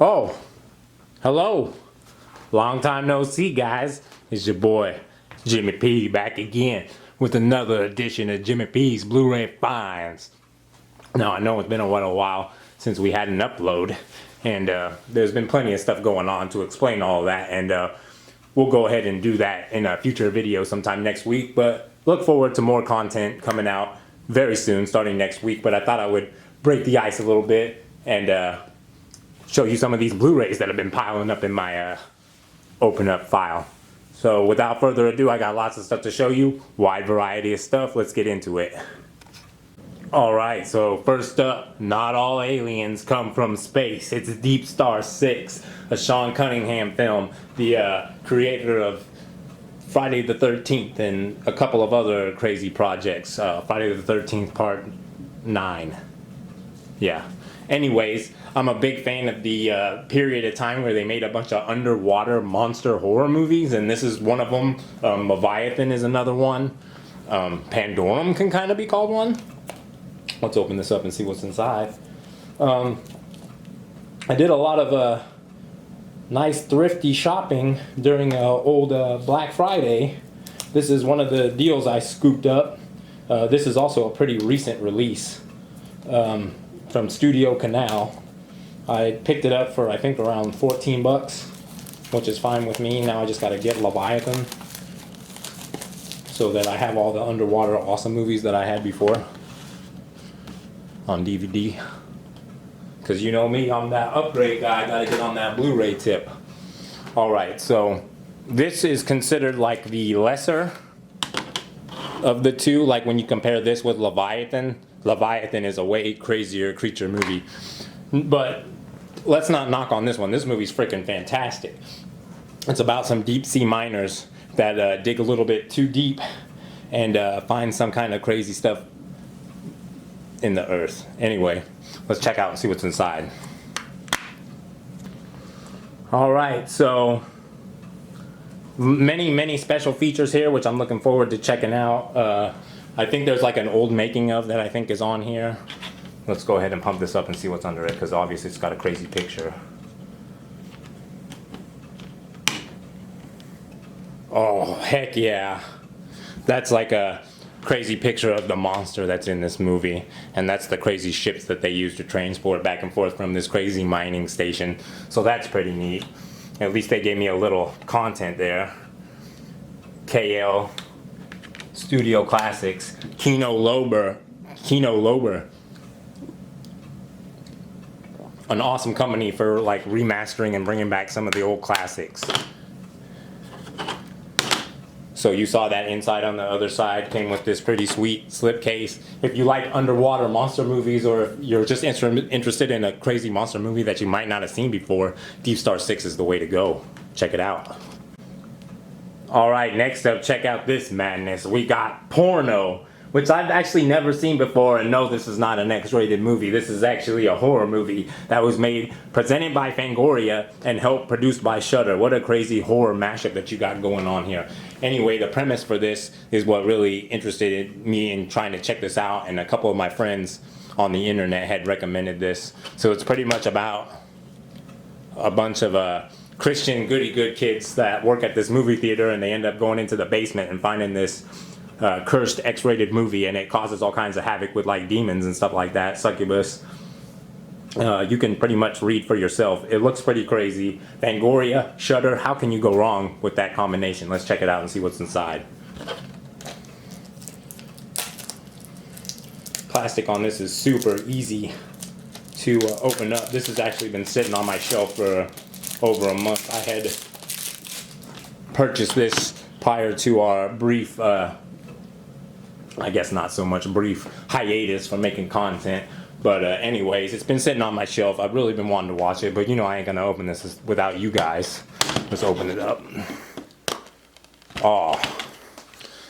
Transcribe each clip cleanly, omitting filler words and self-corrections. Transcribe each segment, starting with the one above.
Oh, hello. Long time no see, guys. It's your boy, Jimmy P, back again with another edition of Jimmy P's Blu-ray Finds. Now, I know it's been a while since we had an upload, and there's been plenty of stuff going on to explain all that, and we'll go ahead and do that in a future video sometime next week, but look forward to more content coming out very soon, starting next week. But I thought I would break the ice a little bit and show you some of these Blu-rays that have been piling up in my open up file. So without further ado, I got lots of stuff to show you, wide variety of stuff. Let's get into it. Alright, so first up, not all aliens come from space. It's Deep Star 6, a Sean Cunningham film, the creator of Friday the 13th and a couple of other crazy projects. Friday the 13th Part 9. Yeah. Anyways, I'm a big fan of the period of time where they made a bunch of underwater monster horror movies, and this is one of them. Leviathan is another one. Pandorum can kind of be called one. Let's open this up and see what's inside. I did a lot of nice thrifty shopping during old Black Friday. This is one of the deals I scooped up. This is also a pretty recent release from Studio Canal. I picked it up for I think around 14 bucks, which is fine with me. Now I just got to get Leviathan so that I have all the underwater awesome movies that I had before on DVD. Because you know me, I'm that upgrade guy. I got to get on that Blu-ray tip. Alright, so this is considered like the lesser of the two. Like when you compare this with Leviathan, Leviathan is a way crazier creature movie. But let's not knock on this one. This movie's freaking fantastic. It's about some deep sea miners that dig a little bit too deep and find some kind of crazy stuff in the earth. Anyway, let's check out and see what's inside. Alright, so many special features here, which I'm looking forward to checking out. I think there's like an old making of that I think is on here. Let's go ahead and pump this up and see what's under it, because obviously it's got a crazy picture. Oh, heck yeah. That's like a crazy picture of the monster that's in this movie, and that's the crazy ships that they use to transport back and forth from this crazy mining station. So that's pretty neat. At least they gave me a little content there. KL Studio Classics, Kino Lorber, an awesome company for like remastering and bringing back some of the old classics. So you saw that inside on the other side came with this pretty sweet slipcase. If you like underwater monster movies, or if you're just interested in a crazy monster movie that you might not have seen before, Deep Star 6 is the way to go. Check it out. Alright, next up, check out this madness. We got Porno, which I've actually never seen before, and no, this is not an X-rated movie. This is actually a horror movie that was made, presented by Fangoria, and helped produced by Shudder. What a crazy horror mashup that you got going on here. Anyway, the premise for this is what really interested me in trying to check this out, and a couple of my friends on the internet had recommended this. So it's pretty much about a bunch of Christian goody-good kids that work at this movie theater, and they end up going into the basement and finding this cursed X-rated movie, and it causes all kinds of havoc with like demons and stuff like that, succubus. You can pretty much read for yourself. It looks pretty crazy. Fangoria, Shudder, how can you go wrong with that combination? Let's check it out and see what's inside. Plastic on this is super easy to open up. This has actually been sitting on my shelf for over a month. I had purchased this prior to our brief, I guess not so much brief, hiatus from making content. But anyways, it's been sitting on my shelf. I've really been wanting to watch it, but you know I ain't gonna open this without you guys. Let's open it up. Oh.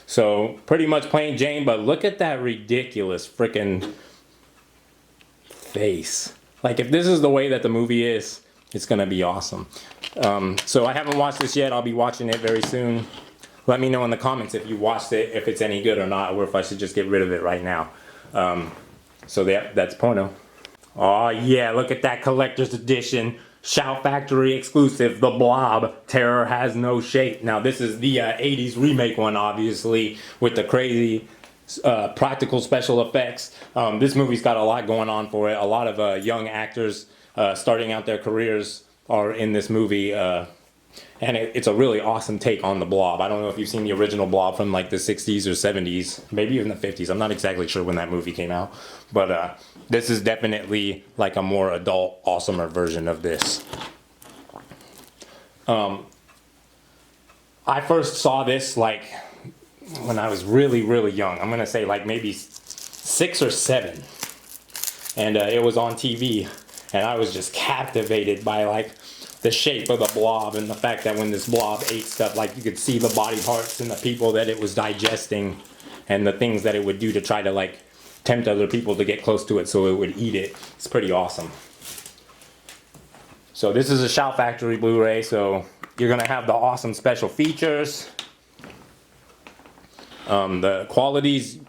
So, pretty much plain Jane, but look at that ridiculous freaking face. Like, if this is the way that the movie is, it's gonna be awesome. So I haven't watched this yet. I'll be watching it very soon. Let me know in the comments if you watched it, if it's any good or not, or if I should just get rid of it right now. So that's Porno. Oh yeah, look at that collector's edition Shout Factory exclusive, The Blob, Terror Has No Shape. Now this is the 80s remake one, obviously, with the crazy practical special effects. This movie's got a lot going on for it. A lot of young actors starting out their careers are in this movie. And it's a really awesome take on the Blob. I don't know if you've seen the original Blob from like the 60s or 70s, maybe even the 50s. I'm not exactly sure when that movie came out. But this is definitely like a more adult, awesomer version of this. I first saw this like when I was really, really young. I'm going to say like maybe 6 or 7. And it was on TV. And I was just captivated by like the shape of the Blob and the fact that when this Blob ate stuff, like you could see the body parts and the people that it was digesting and the things that it would do to try to like tempt other people to get close to it so it would eat it. It's pretty awesome. So this is a Shout Factory Blu-ray, so you're gonna have the awesome special features. The quality's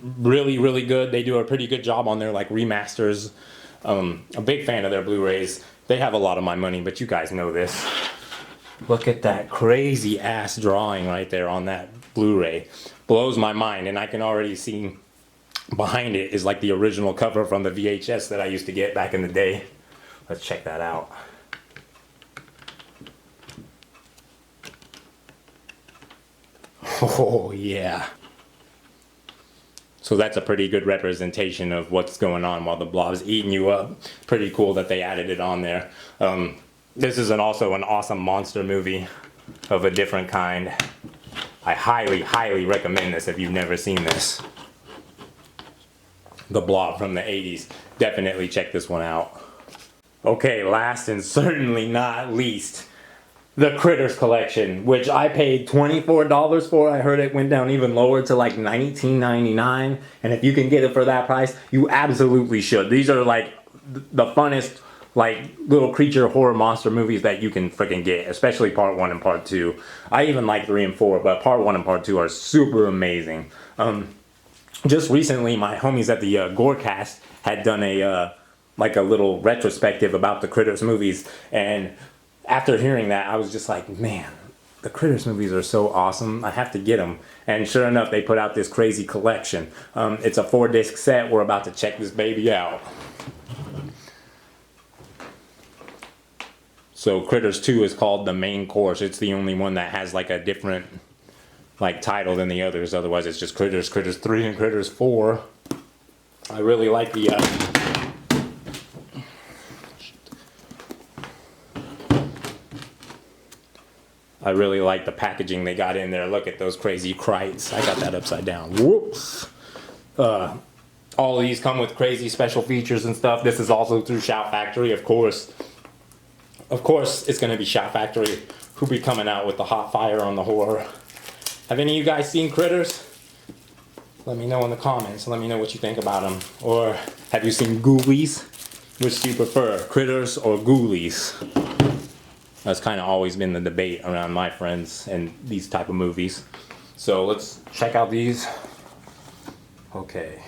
really, really good. They do a pretty good job on their like remasters. A big fan of their Blu-rays. They have a lot of my money, but you guys know this. Look at that crazy ass drawing right there on that Blu-ray. Blows my mind, and I can already see behind it is like the original cover from the VHS that I used to get back in the day. Let's check that out. Oh yeah. So that's a pretty good representation of what's going on while the Blob's eating you up. Pretty cool that they added it on there. This is also an awesome monster movie of a different kind. I highly, highly recommend this if you've never seen this. The Blob from the 80s. Definitely check this one out. Okay, last and certainly not least, the Critters collection, which I paid $24 for. I heard it went down even lower to like $19.99. And if you can get it for that price, you absolutely should. These are like the funnest like little creature horror monster movies that you can freaking get, especially part 1 and part 2. I even like 3 and 4, but part 1 and part 2 are super amazing. Just recently, my homies at the Gorecast had done a like a little retrospective about the Critters movies, and after hearing that, I was just like, man, the Critters movies are so awesome. I have to get them. And sure enough, they put out this crazy collection. It's a 4-disc set. We're about to check this baby out. So Critters 2 is called The Main Course. It's the only one that has like a different like title than the others. Otherwise, it's just Critters, Critters 3, and Critters 4. I really like the packaging they got in there. Look at those crazy krites. I got that upside down. Whoops. All of these come with crazy special features and stuff. This is also through Shout Factory, of course. Of course, it's going to be Shout Factory who be coming out with the hot fire on the horror. Have any of you guys seen Critters? Let me know in the comments. Let me know what you think about them. Or have you seen Ghoulies? Which do you prefer, Critters or Ghoulies? That's kind of always been the debate around my friends and these type of movies. So let's check out these. Okay.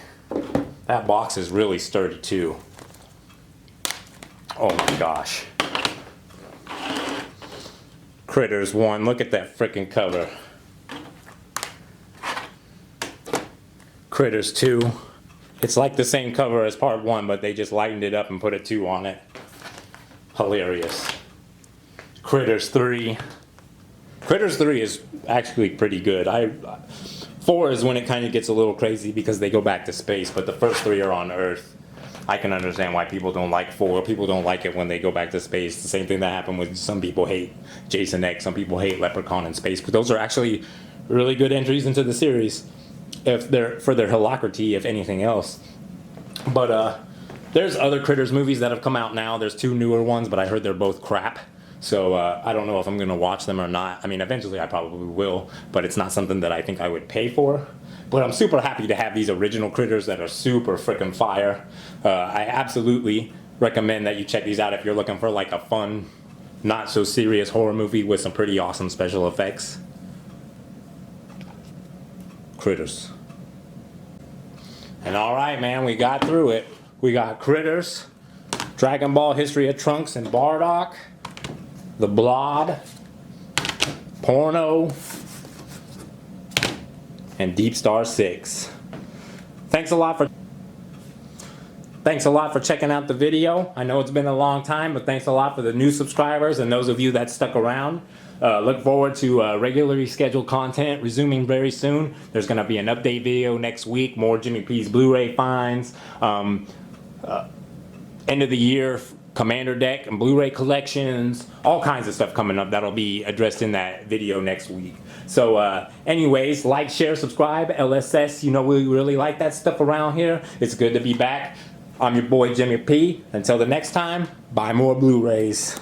That box is really sturdy too. Oh my gosh. Critters 1, look at that freaking cover. Critters 2. It's like the same cover as part 1, but they just lightened it up and put a 2 on it. Hilarious. Critters 3. Critters 3 is actually pretty good. 4 is when it kind of gets a little crazy because they go back to space, but the first 3 are on Earth. I can understand why people don't like 4. People don't like it when they go back to space. The same thing that happened with some people hate Jason X, some people hate Leprechaun in Space, but those are actually really good entries into the series if they're for their hilarity, if anything else. But there's other Critters movies that have come out now. There's 2 newer ones, but I heard they're both crap. So I don't know if I'm going to watch them or not. I mean, eventually I probably will, but it's not something that I think I would pay for. But I'm super happy to have these original Critters that are super freaking fire. I absolutely recommend that you check these out if you're looking for like a fun, not so serious horror movie with some pretty awesome special effects. Critters. And alright, man, we got through it. We got Critters, Dragon Ball History of Trunks and Bardock, The Blob, Porno, and Deep Star 6. Thanks a lot for checking out the video. I know it's been a long time, but thanks a lot for the new subscribers and those of you that stuck around. Look forward to regularly scheduled content resuming very soon. There's going to be an update video next week, more Jimmy P's Blu-ray finds, end of the year Commander deck and Blu-ray collections, all kinds of stuff coming up that'll be addressed in that video next week. So anyways, like, share, subscribe, LSS. You know, we really like that stuff around here. It's good to be back. I'm your boy Jimmy P. Until the next time, buy more Blu-rays.